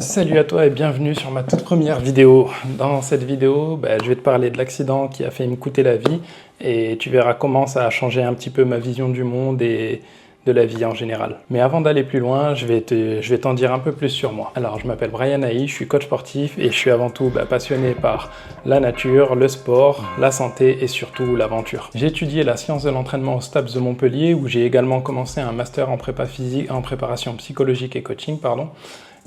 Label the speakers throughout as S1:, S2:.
S1: Salut à toi et bienvenue sur ma toute première vidéo. Dans cette vidéo, je vais te parler de l'accident qui a failli me coûter la vie et tu verras comment ça a changé un petit peu ma vision du monde et de la vie en général. Mais avant d'aller plus loin, je vais t'en dire un peu plus sur moi. Alors, je m'appelle Brian Haï, je suis coach sportif et je suis avant tout passionné par la nature, le sport, la santé et surtout l'aventure. J'ai étudié la science de l'entraînement au STAPS de Montpellier où j'ai également commencé un master en préparation psychologique et coaching,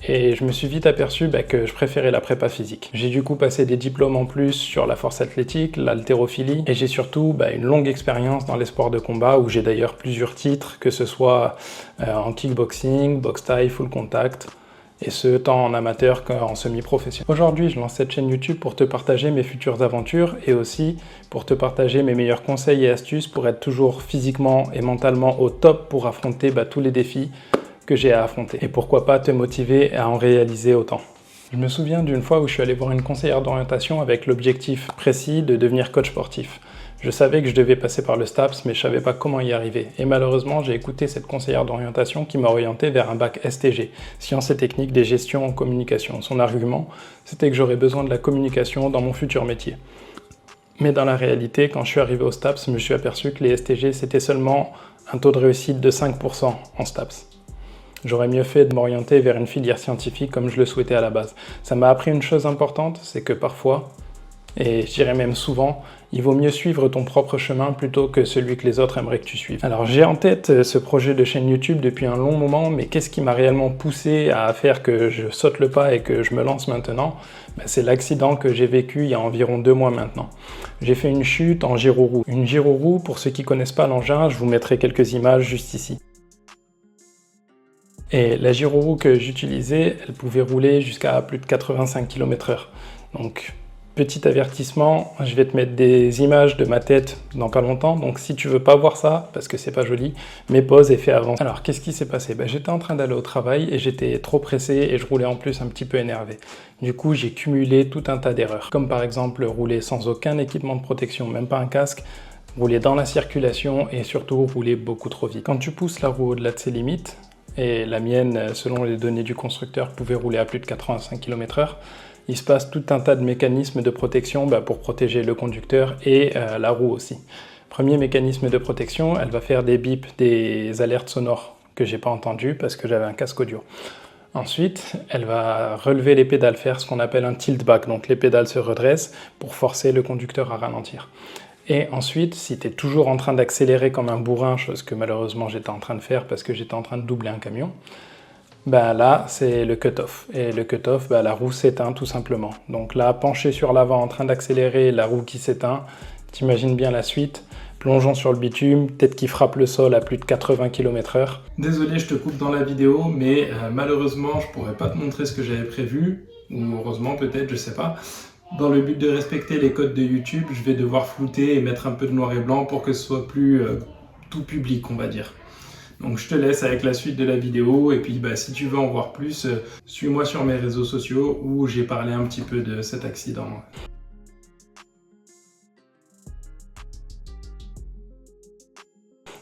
S1: Et je me suis vite aperçu que je préférais la prépa physique. J'ai du coup passé des diplômes en plus sur la force athlétique, l'haltérophilie, et j'ai surtout une longue expérience dans les sports de combat où j'ai d'ailleurs plusieurs titres, que ce soit en kickboxing, boxe thaï, full contact, et ce tant en amateur qu'en semi-professionnel. Aujourd'hui, je lance cette chaîne YouTube pour te partager mes futures aventures et aussi pour te partager mes meilleurs conseils et astuces pour être toujours physiquement et mentalement au top pour affronter tous les défis que j'ai à affronter. Et pourquoi pas te motiver à en réaliser autant. Je me souviens d'une fois où je suis allé voir une conseillère d'orientation avec l'objectif précis de devenir coach sportif. Je savais que je devais passer par le STAPS, mais je ne savais pas comment y arriver. Et malheureusement, j'ai écouté cette conseillère d'orientation qui m'a orienté vers un bac STG, Sciences et Techniques des Gestions en Communication. Son argument, c'était que j'aurais besoin de la communication dans mon futur métier. Mais dans la réalité, quand je suis arrivé au STAPS, je me suis aperçu que les STG, c'était seulement un taux de réussite de 5% en STAPS. J'aurais mieux fait de m'orienter vers une filière scientifique comme je le souhaitais à la base. Ça m'a appris une chose importante, c'est que parfois, et je dirais même souvent, il vaut mieux suivre ton propre chemin plutôt que celui que les autres aimeraient que tu suives. Alors j'ai en tête ce projet de chaîne YouTube depuis un long moment, mais qu'est-ce qui m'a réellement poussé à faire que je saute le pas et que je me lance maintenant? C'est l'accident que j'ai vécu il y a environ 2 mois maintenant. J'ai fait une chute en gyroroue. Une gyroroue, pour ceux qui ne connaissent pas l'engin, je vous mettrai quelques images juste ici. Et la gyroroue que j'utilisais, elle pouvait rouler jusqu'à plus de 85 km/h. Donc, petit avertissement, je vais te mettre des images de ma tête dans pas longtemps. Donc, si tu veux pas voir ça, parce que c'est pas joli, mets pause et fais avant. Alors, qu'est-ce qui s'est passé? J'étais en train d'aller au travail et j'étais trop pressé et je roulais en plus un petit peu énervé. Du coup, j'ai cumulé tout un tas d'erreurs. Comme par exemple, rouler sans aucun équipement de protection, même pas un casque, rouler dans la circulation et surtout rouler beaucoup trop vite. Quand tu pousses la roue au-delà de ses limites, et la mienne, selon les données du constructeur, pouvait rouler à plus de 85 km/h. Il se passe tout un tas de mécanismes de protection pour protéger le conducteur et la roue aussi. Premier mécanisme de protection, elle va faire des bips, des alertes sonores que j'ai pas entendues parce que j'avais un casque audio. Ensuite, elle va relever les pédales, faire ce qu'on appelle un tilt back, donc les pédales se redressent pour forcer le conducteur à ralentir. Et ensuite, si tu es toujours en train d'accélérer comme un bourrin, chose que malheureusement j'étais en train de faire parce que j'étais en train de doubler un camion, là c'est le cut-off. Et le cut-off, la roue s'éteint tout simplement. Donc là, penché sur l'avant en train d'accélérer, la roue qui s'éteint, t'imagines bien la suite. Plongeons sur le bitume, tête qui frappe le sol à plus de 80 km/h. Désolé, je te coupe dans la vidéo, mais malheureusement, je pourrais pas te montrer ce que j'avais prévu, ou heureusement peut-être, je sais pas. Dans le but de respecter les codes de YouTube, je vais devoir flouter et mettre un peu de noir et blanc pour que ce soit plus tout public, on va dire. Donc je te laisse avec la suite de la vidéo et puis si tu veux en voir plus, suis-moi sur mes réseaux sociaux où j'ai parlé un petit peu de cet accident.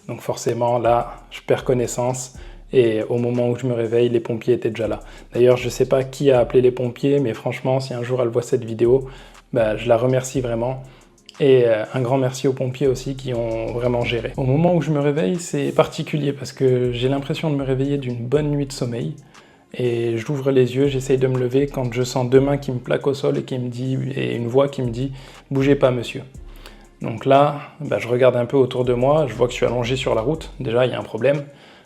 S1: Donc forcément là, je perds connaissance. Et au moment où je me réveille, les pompiers étaient déjà là. D'ailleurs, je ne sais pas qui a appelé les pompiers, mais franchement, si un jour elle voit cette vidéo, je la remercie vraiment. Et un grand merci aux pompiers aussi qui ont vraiment géré. Au moment où je me réveille, c'est particulier parce que j'ai l'impression de me réveiller d'une bonne nuit de sommeil. Et j'ouvre les yeux, j'essaye de me lever quand je sens deux mains qui me plaquent au sol et une voix qui me dit « Bougez pas, monsieur ». Donc là, je regarde un peu autour de moi, je vois que je suis allongé sur la route. Déjà, il y a un problème.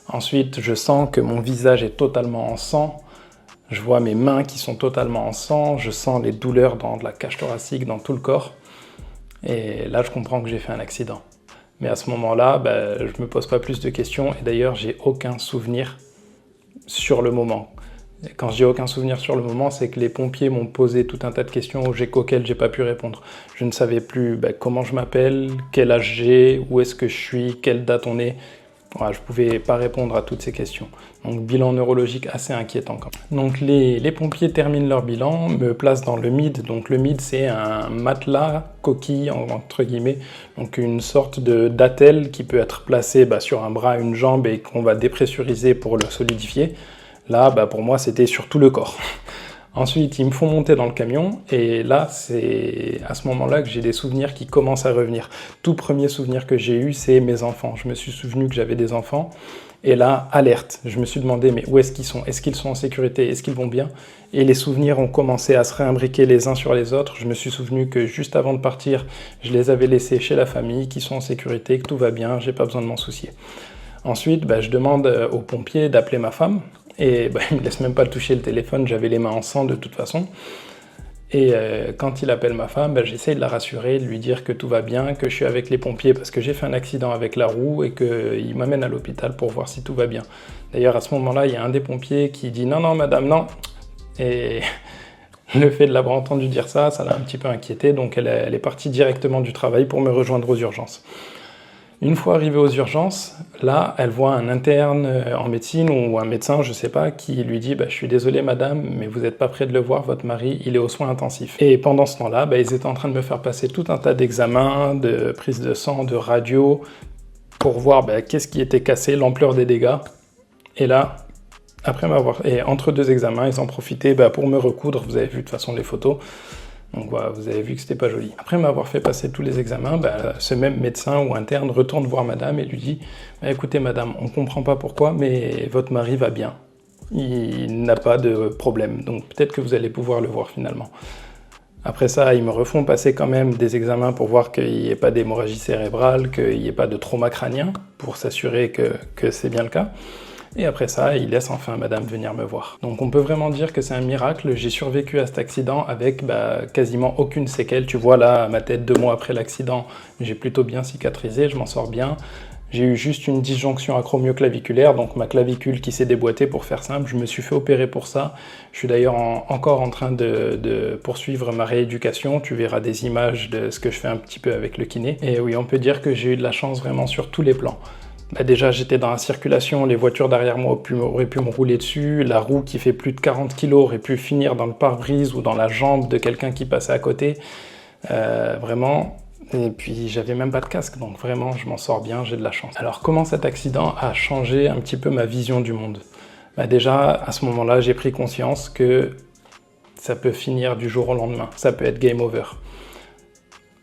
S1: Ensuite, je sens que mon visage est totalement en sang. Je vois mes mains qui sont totalement en sang. Je sens les douleurs dans la cage thoracique, dans tout le corps. Et là, je comprends que j'ai fait un accident. Mais à ce moment-là, je me pose pas plus de questions. Et d'ailleurs, j'ai aucun souvenir sur le moment. Et quand je dis aucun souvenir sur le moment, c'est que les pompiers m'ont posé tout un tas de questions auxquelles j'ai pas pu répondre. Je ne savais plus comment je m'appelle, quel âge j'ai, où est-ce que je suis, quelle date on est. Voilà, je ne pouvais pas répondre à toutes ces questions. Donc bilan neurologique assez inquiétant quand même. Donc les pompiers terminent leur bilan, me placent dans le MID. Donc le MID, c'est un matelas coquille entre guillemets, donc une sorte d'attelle qui peut être placée sur un bras, une jambe et qu'on va dépressuriser pour le solidifier. Là, pour moi, c'était sur tout le corps. Ensuite, ils me font monter dans le camion, et là, c'est à ce moment-là que j'ai des souvenirs qui commencent à revenir. Tout premier souvenir que j'ai eu, c'est mes enfants. Je me suis souvenu que j'avais des enfants, et là, alerte. Je me suis demandé, mais où est-ce qu'ils sont? Est-ce qu'ils sont en sécurité? Est-ce qu'ils vont bien? Et les souvenirs ont commencé à se réimbriquer les uns sur les autres. Je me suis souvenu que juste avant de partir, je les avais laissés chez la famille, qu'ils sont en sécurité, que tout va bien, j'ai pas besoin de m'en soucier. Ensuite, je demande aux pompiers d'appeler ma femme, et il me laisse même pas toucher le téléphone, j'avais les mains en sang de toute façon. Et quand il appelle ma femme, j'essaye de la rassurer, de lui dire que tout va bien, que je suis avec les pompiers parce que j'ai fait un accident avec la roue et qu'il m'amène à l'hôpital pour voir si tout va bien. D'ailleurs, à ce moment-là, il y a un des pompiers qui dit « Non, non, madame, non !» Et le fait de l'avoir entendu dire ça, ça l'a un petit peu inquiétée, donc elle est partie directement du travail pour me rejoindre aux urgences. Une fois arrivée aux urgences, là, elle voit un interne en médecine ou un médecin, je sais pas, qui lui dit « Je suis désolé madame, mais vous n'êtes pas près de le voir, votre mari, il est aux soins intensifs. » Et pendant ce temps-là, ils étaient en train de me faire passer tout un tas d'examens, de prise de sang, de radio, pour voir qu'est-ce qui était cassé, l'ampleur des dégâts. Et là, entre deux examens, ils en profitaient pour me recoudre, vous avez vu de toute façon les photos. Donc voilà, vous avez vu que c'était pas joli. Après m'avoir fait passer tous les examens, ce même médecin ou interne retourne voir madame et lui dit « Écoutez madame, on comprend pas pourquoi, mais votre mari va bien. Il n'a pas de problème, donc peut-être que vous allez pouvoir le voir finalement. » Après ça, ils me refont passer quand même des examens pour voir qu'il n'y ait pas d'hémorragie cérébrale, qu'il n'y ait pas de trauma crânien, pour s'assurer que c'est bien le cas. Et après ça, il laisse enfin madame venir me voir. Donc on peut vraiment dire que c'est un miracle, j'ai survécu à cet accident avec quasiment aucune séquelle. Tu vois là, ma tête 2 mois après l'accident, j'ai plutôt bien cicatrisé, je m'en sors bien. J'ai eu juste une disjonction acromioclaviculaire, donc ma clavicule qui s'est déboîtée pour faire simple. Je me suis fait opérer pour ça. Je suis d'ailleurs encore en train de poursuivre ma rééducation. Tu verras des images de ce que je fais un petit peu avec le kiné. Et oui, on peut dire que j'ai eu de la chance vraiment sur tous les plans. Déjà, j'étais dans la circulation, les voitures derrière moi auraient pu me rouler dessus, la roue qui fait plus de 40 kg aurait pu finir dans le pare-brise ou dans la jambe de quelqu'un qui passait à côté. Vraiment. Et puis, j'avais même pas de casque, donc vraiment, je m'en sors bien, j'ai de la chance. Alors, comment cet accident a changé un petit peu ma vision du monde? Déjà, à ce moment-là, j'ai pris conscience que ça peut finir du jour au lendemain, ça peut être game over.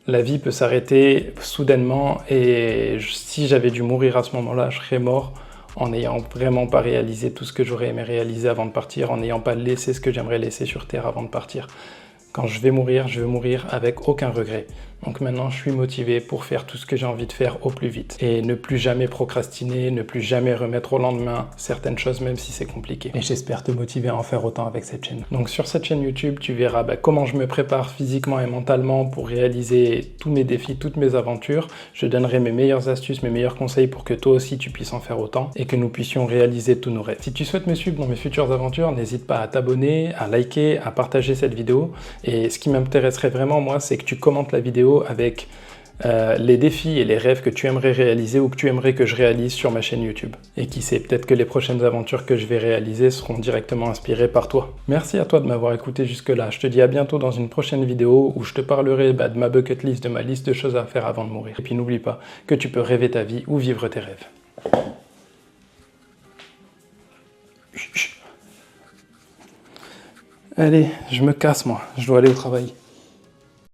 S1: La vie peut s'arrêter soudainement et si j'avais dû mourir à ce moment-là, je serais mort en n'ayant vraiment pas réalisé tout ce que j'aurais aimé réaliser avant de partir, en n'ayant pas laissé ce que j'aimerais laisser sur Terre avant de partir. Quand je vais mourir avec aucun regret. Donc maintenant, je suis motivé pour faire tout ce que j'ai envie de faire au plus vite. Et ne plus jamais procrastiner, ne plus jamais remettre au lendemain certaines choses, même si c'est compliqué. Et j'espère te motiver à en faire autant avec cette chaîne. Donc sur cette chaîne YouTube, tu verras comment je me prépare physiquement et mentalement pour réaliser tous mes défis, toutes mes aventures. Je donnerai mes meilleures astuces, mes meilleurs conseils pour que toi aussi tu puisses en faire autant et que nous puissions réaliser tous nos rêves. Si tu souhaites me suivre dans mes futures aventures, n'hésite pas à t'abonner, à liker, à partager cette vidéo. Et ce qui m'intéresserait vraiment, moi, c'est que tu commentes la vidéo avec les défis et les rêves que tu aimerais réaliser ou que tu aimerais que je réalise sur ma chaîne YouTube. Et qui sait, peut-être que les prochaines aventures que je vais réaliser seront directement inspirées par toi. Merci à toi de m'avoir écouté jusque-là. Je te dis à bientôt dans une prochaine vidéo où je te parlerai de ma bucket list, de ma liste de choses à faire avant de mourir. Et puis n'oublie pas que tu peux rêver ta vie ou vivre tes rêves. Allez, je me casse moi, je dois aller au travail.